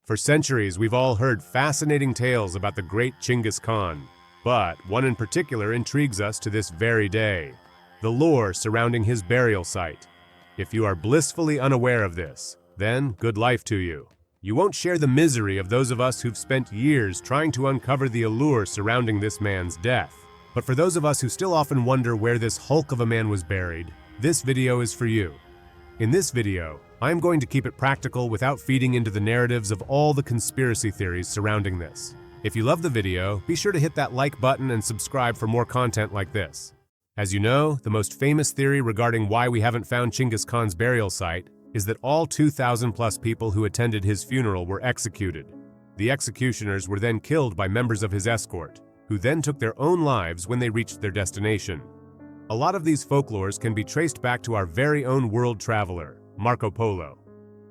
For centuries, we've all heard fascinating tales about the Great Genghis Khan, but one in particular intrigues us to this very day: the lore surrounding his burial site. If you are blissfully unaware of this, then good life to you. You won't share the misery of those of us who've spent years trying to uncover the allure surrounding this man's death. But for those of us who still often wonder where this hulk of a man was buried, this video is for you. In this video, I'm going to keep it practical without feeding into the narratives of all the conspiracy theories surrounding this. If you love the video, be sure to hit that like button and subscribe for more content like this. As you know, the most famous theory regarding why we haven't found Genghis Khan's burial site is that all 2,000 plus people who attended his funeral were executed. The executioners were then killed by members of his escort, who then took their own lives when they reached their destination. A lot of these folklores can be traced back to our very own world traveler, Marco Polo.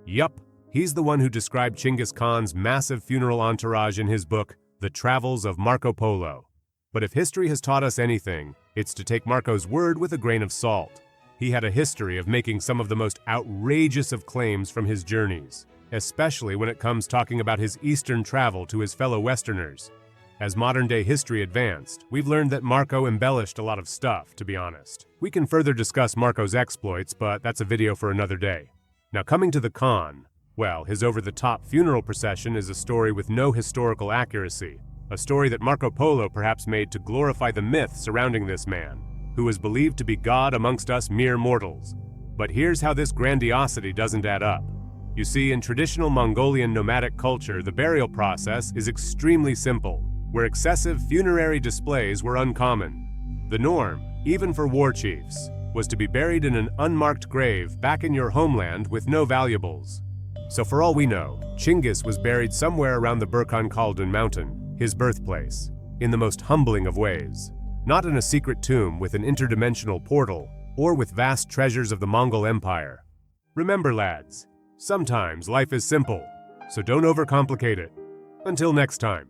Yup, he's the one who described Genghis Khan's massive funeral entourage in his book, The Travels of Marco Polo. But if history has taught us anything, it's to take Marco's word with a grain of salt. He had a history of making some of the most outrageous of claims from his journeys, especially when it comes talking about his eastern travel to his fellow Westerners. As modern-day history advanced, we've learned that Marco embellished a lot of stuff, to be honest. We can further discuss Marco's exploits, but that's a video for another day. Now, coming to the Khan, well, his over-the-top funeral procession is a story with no historical accuracy, a story that Marco Polo perhaps made to glorify the myth surrounding this man, who was believed to be God amongst us mere mortals. But here's how this grandiosity doesn't add up. You see, in traditional Mongolian nomadic culture, the burial process is extremely simple, where excessive funerary displays were uncommon. The norm, even for war chiefs, was to be buried in an unmarked grave back in your homeland with no valuables. So for all we know, Genghis was buried somewhere around the Burkhan Khaldun mountain, his birthplace, in the most humbling of ways. Not in a secret tomb with an interdimensional portal, or with vast treasures of the Mongol Empire. Remember, lads, sometimes life is simple, so don't overcomplicate it. Until next time.